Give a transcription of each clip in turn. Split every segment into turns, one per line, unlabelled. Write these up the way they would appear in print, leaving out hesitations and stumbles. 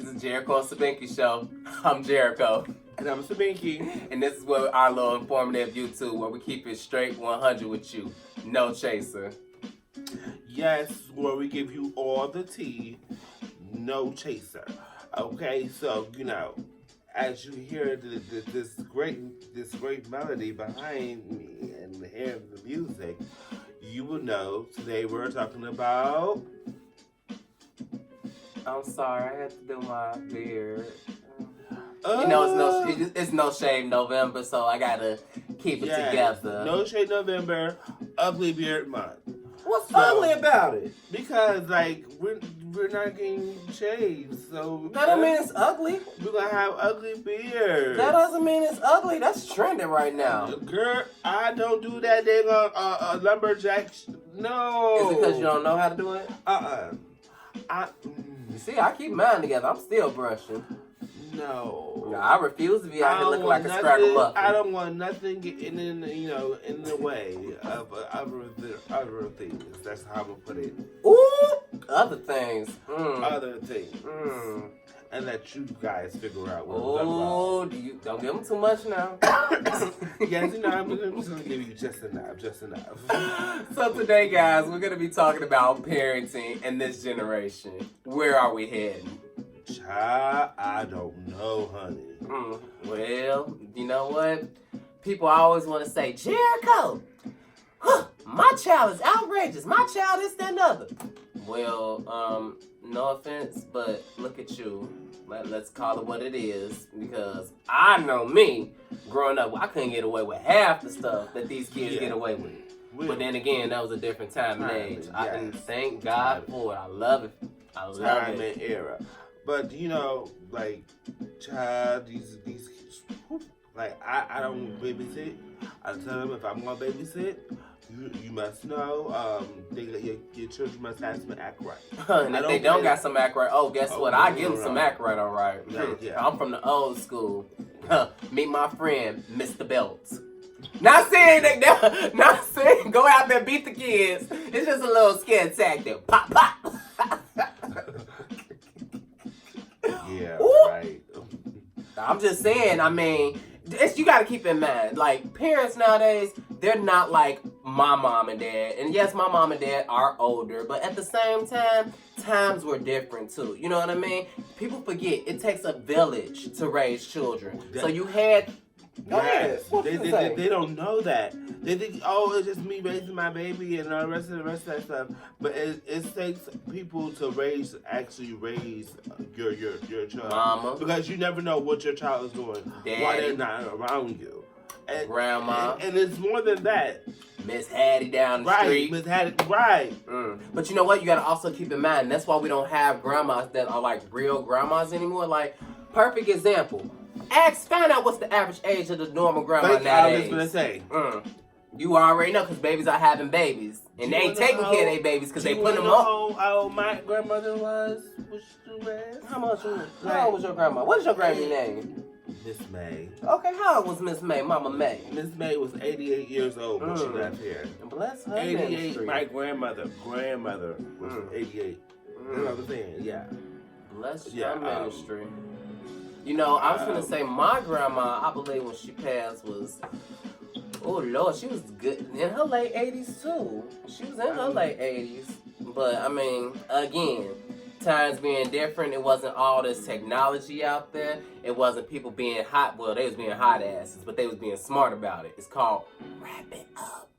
This is Jerico Sabinky show. I'm Jericho.
And I'm Sabinky.
And this is where our little informative YouTube where we keep it straight 100 with you. No chaser.
Yes, where we give you all the tea, no chaser. Okay, so as you hear this great melody behind me and hear the music, you will know today we're talking about.
I'm sorry, I had to do my beard. You know, it's no shave November, so I gotta keep it together.
No shave November, ugly beard month.
What's ugly about it?
Because we're not getting shaved, so
that don't mean it's ugly.
We're gonna have ugly beards.
That doesn't mean it's ugly. That's trending right now.
Girl, I don't do that. They gonna lumberjack. No.
Is it because you don't know how to do it? You see, I keep mine together. I'm still brushing.
No.
I refuse to be out here looking like a scraggle muffin.
I don't want nothing getting in the way of other things. That's how I'm gonna put it.
Ooh, other things.
Other things. And let you guys figure out what
I'm talking about. Don't give them too much now.
Yes, I'm just gonna give you just enough.
So today, guys, we're gonna be talking about parenting in this generation. Where are we heading?
Child, I don't know, honey.
Well, you know what? People always want to say, Jericho, my child is outrageous. My child is that other. Well, no offense, but look at you. Let's call it what it is. Because I know me, growing up, I couldn't get away with half the stuff that these kids get away with. But then again, that was a different time and age. I thank God for it. I love it. I love
time
it.
and era. But child, these I don't babysit. I tell them if I'm gonna babysit, you must know your children must have some act right.
And if they don't got some act right, guess what? I give them some act right, all right.
Yeah.
I'm from the old school. Meet my friend, Mr. Belt. Not saying go out there and beat the kids. It's just a little scare tactic. Pop, pop.
Yeah, right.
I'm just saying, you gotta keep in mind, parents nowadays, they're not like my mom and dad. And yes, my mom and dad are older, but at the same time, times were different too. You know what I mean? People forget, it takes a village to raise children. So you had...
Yes, they don't know that. They think, it's just me raising my baby and all the rest of that stuff. But it takes people to actually raise your child.
Mama.
Because you never know what your child is doing while they're not around you. And,
Grandma.
And it's more than that.
Miss Hattie down the street.
Miss Hattie, right.
But you know what? You gotta also keep in mind, that's why we don't have grandmas that are like real grandmas anymore. Perfect example. Find out what's the average age of the normal grandma nowadays.
I was gonna say.
You already know because babies are having babies. And they ain't taking care of their babies because they put them up.
How old my grandmother was?
How old was your grandma? What's your grandma's name?
Miss May.
Okay, how old was Miss May? Mama May.
Miss May was 88 years old when she left here.
Bless her
88.
ministry.
My grandmother was 88. You know what I'm saying? Yeah.
Bless her ministry. I was gonna say my grandma, I believe when she passed was, oh Lord, she was good in her late 80s too. She was in her late 80s. But again, times being different, it wasn't all this technology out there. It wasn't people being hot. Well, they was being hot asses, but they was being smart about it. It's called wrapping up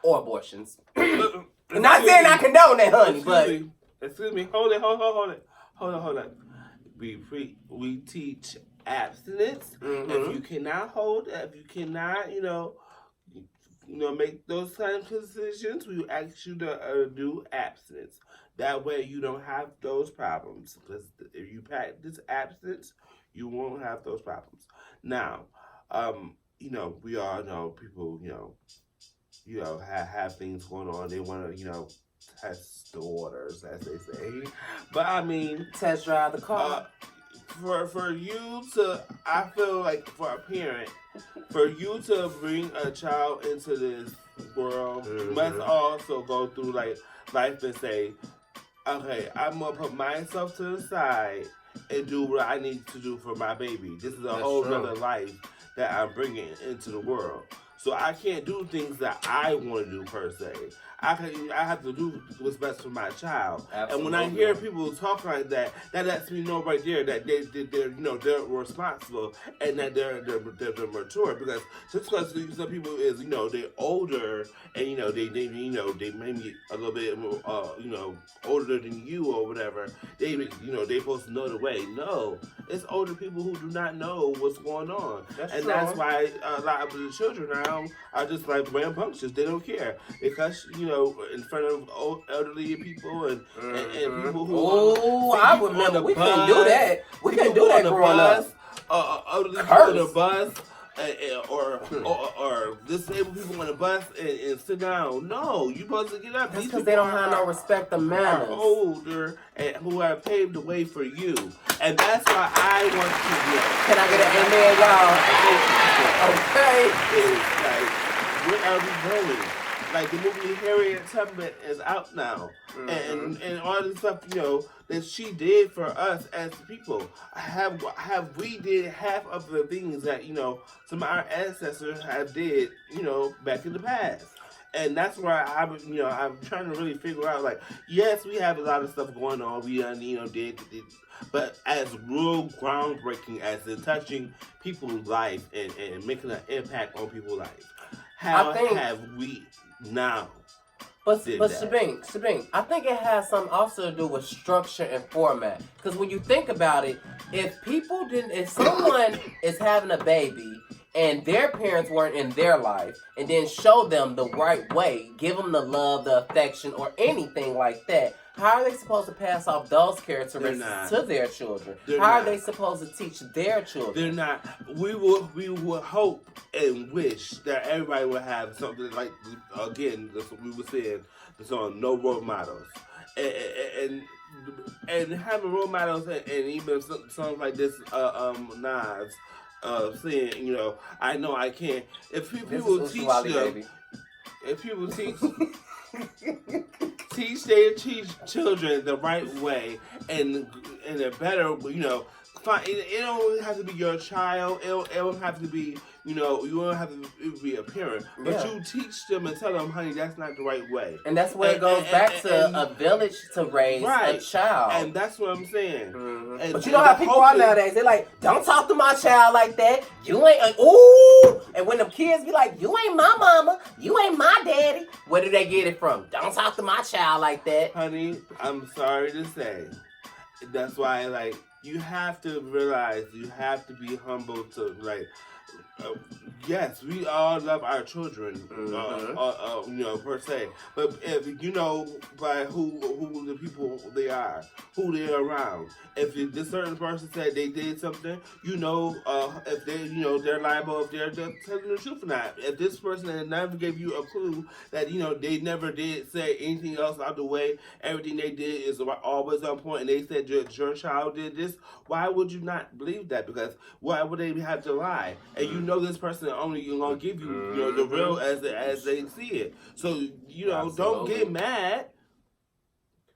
or abortions. Not saying I condone that, honey,
Excuse me. Hold it. We teach abstinence. If you cannot make those kind of decisions, we ask you to do abstinence. That way you don't have those problems. Because if you practice abstinence, you won't have those problems. Now, we all know people, have things going on. They want to, test the waters, as they say. But
test drive the car.
For you to, I feel like for a parent, for you to bring a child into this world, you must also go through life and say, okay, I'm gonna put myself to the side and do what I need to do for my baby. This is a whole nother life that I'm bringing into the world. So I can't do things that I want to do per se. I have to do what's best for my child. Absolutely. And when I hear people talk like that, that lets me know right there that they're responsible and that they're mature. Because just because some people is they're older and they may be a little bit older than you or whatever, they supposed to know the way. No, it's older people who do not know what's going on. That's why a lot of the children now are just like rambunctious. They don't care because in front of elderly people and people who.
Oh, I remember we couldn't do that. We couldn't do that growing up.
Elderly people on the bus. Or disabled people on the bus and sit down. No, you supposed to get up.
That's because they don't have no respect of manners.
Are older and who have paved the way for you, and that's why I want to do.
Can I get an amen, y'all? Okay.
It's like, where are we going? Like the movie Harriet Tubman is out now, and all this stuff that she did for us as people. Have we did half of the things that some of our ancestors have did back in the past. And that's where I'm trying to really figure out, like, yes, we have a lot of stuff going on. We did, but as real groundbreaking as in touching people's life and making an impact on people's life. How have we now?
But Sabinky, I think it has something also to do with structure and format. Because when you think about it, if someone is having a baby and their parents weren't in their life, and then show them the right way, give them the love, the affection, or anything like that, how are they supposed to pass off those characteristics to their children? How are they supposed to teach their children?
They're not. We will hope and wish that everybody would have something like, again, that's what we were saying, the song No Role Models. And having role models and even songs like this, Nas, saying, I know I can. If people teach them, if people teach their children the right way and a better, fine. It don't have to be your child. It don't have to be, you don't have to be a parent. But you teach them and tell them, honey, that's not the right way.
And that's where it goes back to a village to raise a child.
And that's what I'm saying.
Mm-hmm. But you know how people are nowadays. They're like, don't talk to my child like that. You ain't, ooh. And when them kids be like, you ain't my mama. You ain't my daddy. Where do they get it from? Don't talk to my child like that.
Honey, I'm sorry to say. That's why, you have to realize, you have to be humble to, yes, we all love our children, per se. But if by who the people they are, who they're around. If this certain person said they did something, if they, they're liable if they're telling the truth or not. If this person never gave you a clue that, they never did say anything else out the way, everything they did is always on point, and they said your child did this, why would you not believe that? Because why would they have to lie? And this person only gonna give you, the real as they see it. So don't get mad.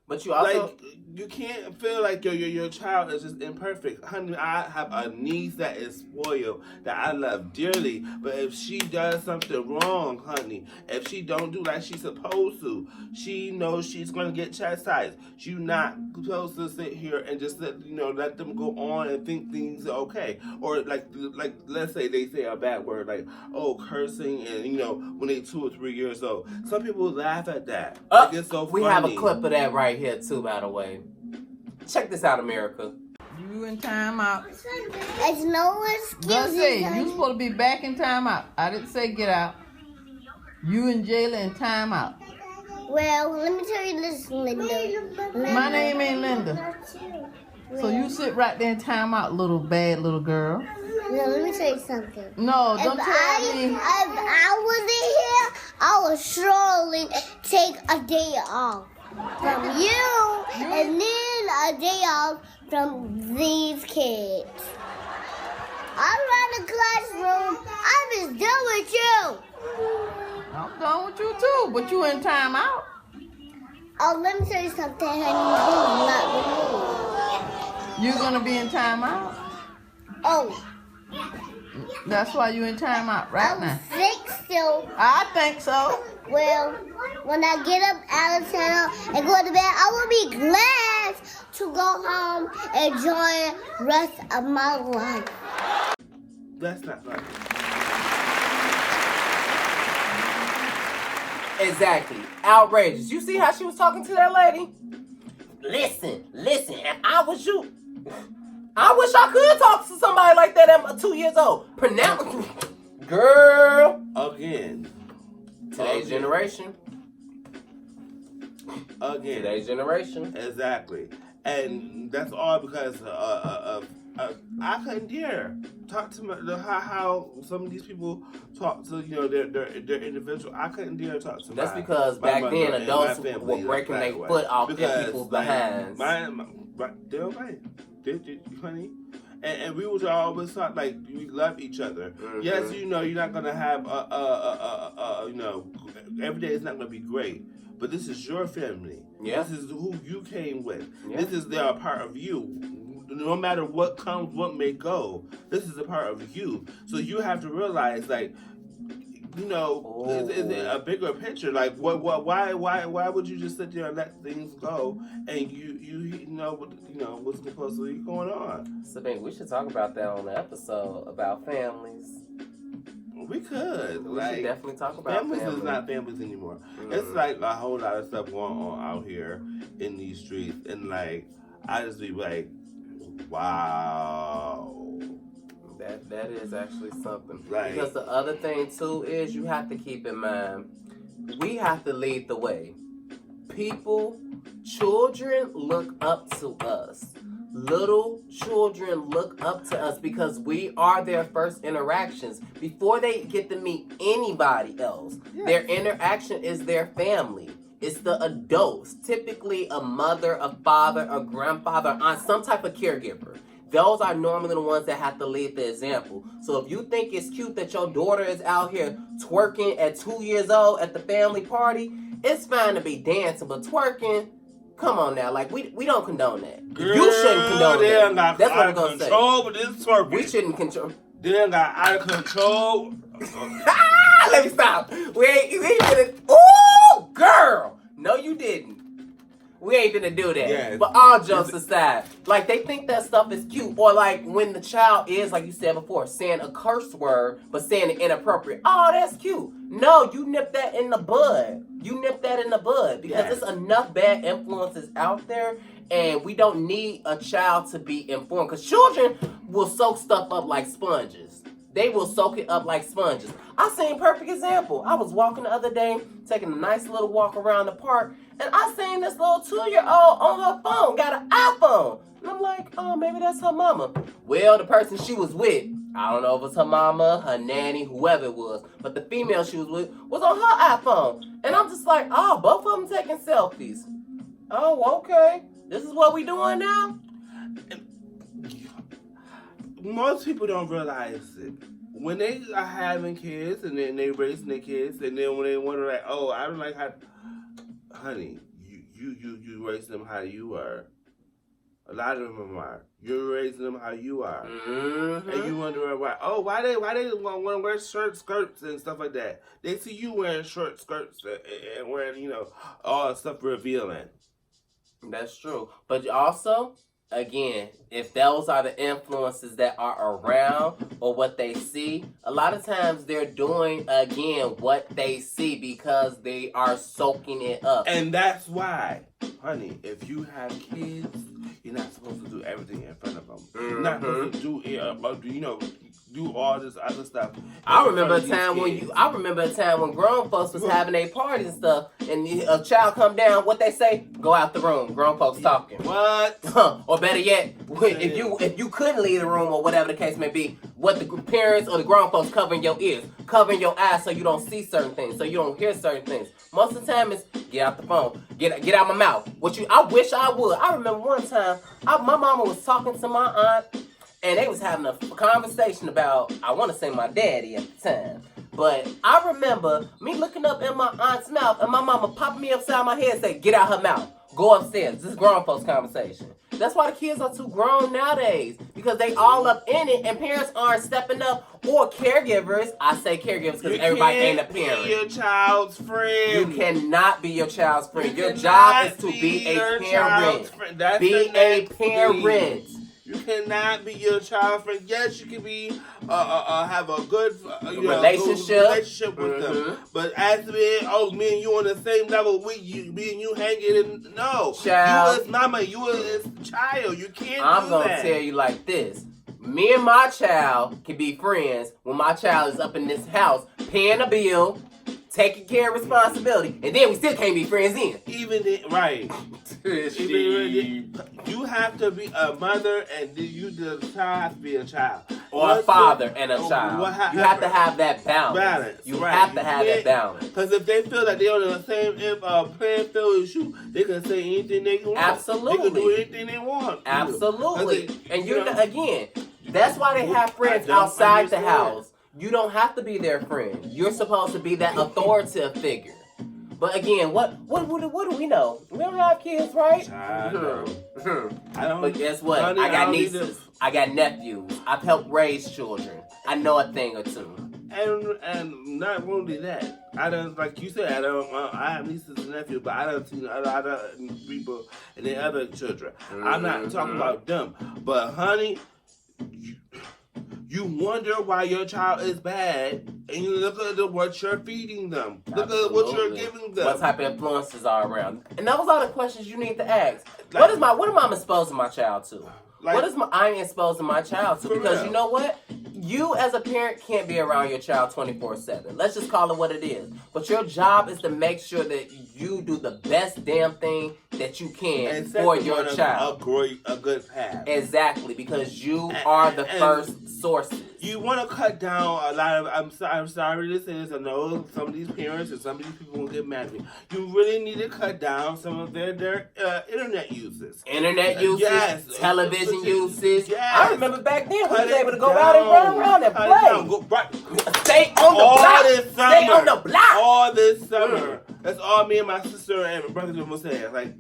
But you also
you can't feel like your child is just imperfect. Honey, I have a niece that is spoiled, that I love dearly. But if she does something wrong, honey, if she don't do like she's supposed to, she knows she's gonna get chastised. You're not supposed to sit here and just let them go on and think things are okay. Or like let's say they say a bad word like cursing and when they 2 or 3 years old. Some people laugh at that. It's so funny.
We have a clip of that right here too, by the way. Check this out, America.
You in timeout.
There's no excuses.
You supposed to be back in timeout. I didn't say get out. You and Jayla in timeout.
Well, let me tell you this, Linda.
My name ain't Linda. So you sit right there in timeout, little bad little girl.
No, let me tell you something.
No, don't tell me.
If I wasn't here, I would surely take a day off from you and then a day off from these kids. I'm around the classroom. I was done with you.
I'm done with you too, but you in timeout.
Oh, let me tell you something, honey.
You're gonna be in timeout.
Oh,
That's why you in timeout right now.
I'm sick still.
I think so.
Well, when I get up out of town and go to bed, I will be glad to go home and enjoy the rest of my life.
That's not right.
Exactly. Outrageous. You see how she was talking to that lady? Listen. If I was you, I wish I could talk to somebody like that at 2 years old. Pronounce, girl.
Again.
Today's generation.
Again.
Today's generation.
Exactly. And that's all because I couldn't dare talk to how some of these people talk to their individual. I couldn't dare talk to.
That's because back then adults were breaking their foot off their people's behinds.
They're right, honey. And we would always talk like we love each other. Mm-hmm. Yes, you're not gonna have every day is not gonna be great. But this is your family. Yeah. This is who you came with. Yeah. This is a part of you. No matter what comes, what may go, this is a part of you. So you have to realize, like, is a bigger picture. Like, why would you just sit there and let things go? And you know what's supposed to be going on.
Sabinky, we should talk about that on the episode about families.
We could.
We should definitely talk about
families. Is not families anymore. Mm-hmm. It's like a whole lot of stuff going on out here in these streets, and like I just be like, wow.
That is actually something. Like, because the other thing too is you have to keep in mind we have to lead the way. Children look up to us. Little children look up to us because we are their first interactions. Before they get to meet anybody else, their interaction is their family. It's the adults, typically a mother, a father, a grandfather, aunt, some type of caregiver. Those are normally the ones that have to lead the example. So if you think it's cute that your daughter is out here twerking at 2 years old at the family party, it's fine to be dancing, but twerking, come on now, like we don't condone that.
Girl,
you shouldn't condone that. That's what I'm gonna say.
But this twerking.
We shouldn't control.
They got out of control.
Let me stop. We ain't finna. Ooh, girl. No, you didn't. We ain't finna do that. Yes. But all jokes aside, like they think that stuff is cute, or like when the child is, like you said before, saying a curse word but saying it inappropriate. Oh, that's cute. No, you nip that in the bud. Because there's enough bad influences out there, and we don't need a child to be informed. Because children will soak stuff up like sponges. They will soak it up like sponges. I seen a perfect example. I was walking the other day, taking a nice little walk around the park, and I seen this little 2-year-old on her phone, got an iPhone. And I'm like, oh, maybe that's her mama. Well, the person she was with, I don't know if it was her mama, her nanny, whoever it was, but the female she was with was on her iPhone. And I'm just like, oh, both of them taking selfies. Oh, okay. This is what we doing now?
Most people don't realize it. When they are having kids and then they raising their kids, and then when they wonder like, oh, I don't like how, honey, you raising them how you are. A lot of them are. You're raising them how you are, and you wonder why. Oh, why they want to wear short skirts and stuff like that? They see you wearing short skirts and wearing all stuff revealing.
That's true, but also, again, if those are the influences that are around or what they see, a lot of times they're doing, again, what they see because they are soaking it up.
And that's why, honey, if you have kids, you're not supposed to do everything in front of them. You're not supposed to do all this other stuff.
I remember a time when grown folks was having their parties and stuff, and a child come down, what they say? Go out the room. Grown folks talking.
What?
Or better yet, if you couldn't leave the room or whatever the case may be, what the parents or the grown folks covering your ears, covering your eyes so you don't see certain things, so you don't hear certain things. Most of the time it's get out the phone, get out my mouth. I wish I would. I remember one time my mama was talking to my aunt. And they was having a conversation about, I want to say my daddy at the time. But I remember me looking up in my aunt's mouth and my mama popping me upside my head and say, get out her mouth. Go upstairs. This is grown folks conversation. That's why the kids are too grown nowadays. Because they all up in it and parents aren't stepping up, or caregivers. I say caregivers because everybody ain't a parent.
Be your child's friend.
You cannot be your child's friend. Your job is to be a parent. Be a parent.
You cannot be your child's friend. Yes, you can be have a good
relationship
with them. But as me and you on the same level, me and you hanging in, no.
Child.
You as mama, you as child. You can't
I'm
do
gonna
that.
tell you like this. Me and my child can be friends when my child is up in this house paying a bill, taking care of responsibility, and then we still can't be friends then.
Right. You have to be a mother, and the child has to be a child.
Or a father and a child. You have to have that balance. You have to have that balance.
Because if they feel like they're on the same playing field as you, they can say anything they want.
Absolutely.
They can do anything they want.
Absolutely. And again, that's why they have friends outside the house. You don't have to be their friend. You're supposed to be that authoritative figure. But again, what do we know? We don't have kids, right?
I don't.
But guess what?
Honey,
I got nieces. I got nephews. I've helped raise children. I know a thing or two.
And not only that, I don't, like you said, I have nieces and nephews, but I don't see other people and their other children. I'm not talking about them. But honey, you wonder why your child is bad, and you look at what you're feeding them. Look at what you're giving them.
What type of influences are around? And those are the questions you need to ask. What am I exposing my child to? What is I exposing my child to? Because you know what? You as a parent can't be around your child 24/7. Let's just call it what it is. But your job is to make sure that you do the best damn thing that you can for your child.
A good path.
Exactly, because you are the first sources.
You want to cut down a lot of. I'm sorry to say this. I know some of these parents and some of these people will get mad at me. You really need to cut down some of their internet uses.
Yes. Television uses.
Yes.
I remember back then we was able to go out and run around and play. Stay on the block. Stay on the block.
All this summer. That's all me and my sister and my brother was saying. Like,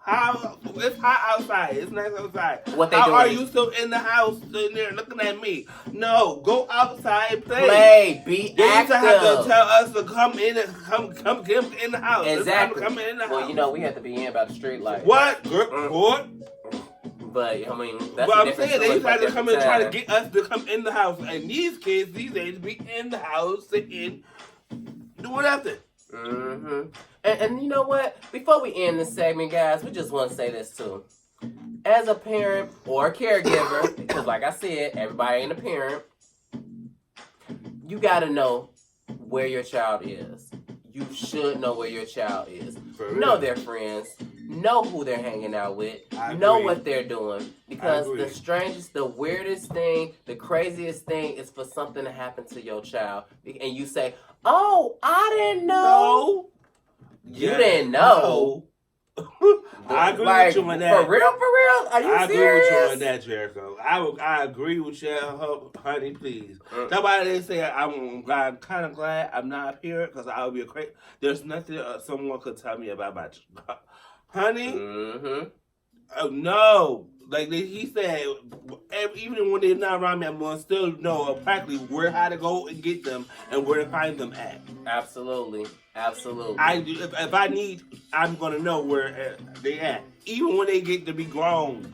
it's hot outside. It's nice outside. How are you still in the house sitting there looking at me? No, go outside and play.
Be
they
active.
They used to have to tell us to come in and come get in the house.
Exactly.
Come in the house.
Well, you know, we had to be in by the street light.
What? What?
But I mean, that's
I'm saying they tried to come and try to get us to come in the house, and these kids these days be in the house sitting, doing nothing.
And you know what? Before we end this segment, guys, we just want to say this too. As a parent or a caregiver, because like I said, everybody ain't a parent, you got to know where your child is. You should know where your child is. Know their friends. Know who they're hanging out with. Know what they're doing. Because the strangest, the weirdest thing, the craziest thing is for something to happen to your child. And you say, oh, I didn't know. You didn't know.
I agree with you on that.
For real? Are you serious?
I agree with you on that, Jericho. I agree with you, honey, please. That's why they say I'm kind of glad I'm not here, because I would be crazy. There's nothing someone could tell me about my child. Honey? Oh, no. Like he said, even when they're not around me, I'm going to still know practically how to go and get them and where to find them at.
Absolutely.
If I need, I'm going to know where they at. Even when they get to be grown.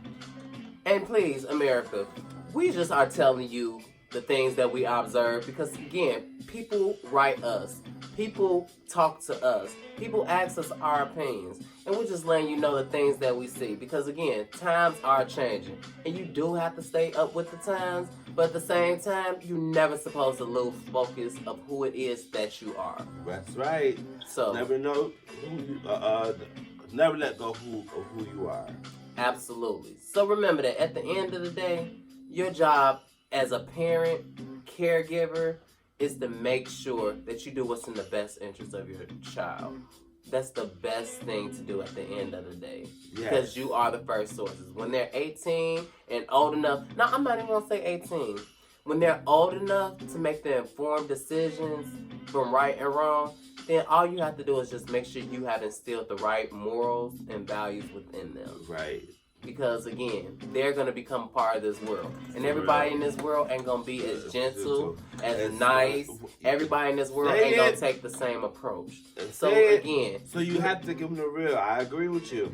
And please, America, we just are telling you the things that we observe, because again, people write us. People talk to us. People ask us our opinions. And we're just letting you know the things that we see. Because again, times are changing. And you do have to stay up with the times. But at the same time, you're never supposed to lose focus of who it is that you are.
That's right.
So
never know who you never let go of who you are.
Absolutely. So remember that at the end of the day, your job as a parent, caregiver, is to make sure that you do what's in the best interest of your child. That's the best thing to do at the end of the day. Because you are the first sources. When they're 18 and old enough, now I'm not even going to say 18. when they're old enough to make the informed decisions from right and wrong, then all you have to do is just make sure you have instilled the right morals and values within them.
Right.
Because again, they're gonna become a part of this world, and
For
everybody
real.
in this world ain't gonna be as gentle, as
It's-
nice. Everybody in this world
Say
ain't gonna
it.
take the same approach. So
Say it.
again,
So you have to give them the real. I agree with you.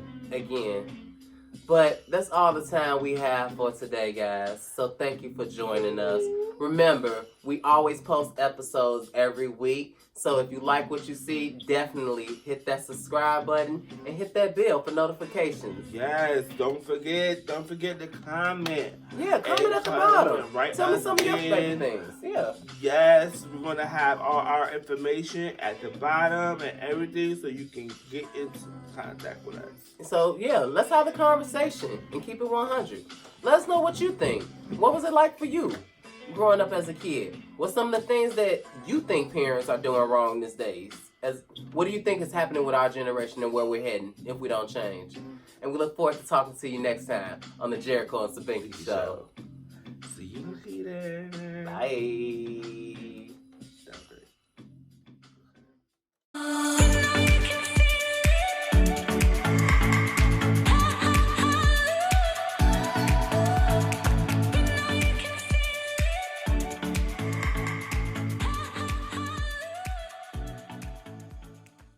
But that's all the time we have for today, guys. So thank you for joining us. Remember, we always post episodes every week. So if you like what you see, definitely hit that subscribe button and hit that bell for notifications.
Yes, don't forget to comment.
Yeah, comment at the bottom. Tell me some of your favorite things. Yeah.
Yes, we're gonna have all our information at the bottom and everything so you can get into contact with us.
So yeah, let's have a conversation and keep it 100. Let us know what you think. What was it like for you growing up as a kid? What's some of the things that you think parents are doing wrong these days? What do you think is happening with our generation and where we're heading if we don't change? And we look forward to talking to you next time on the Jerico and Sabinky Show.
See you later.
Bye.
That's great.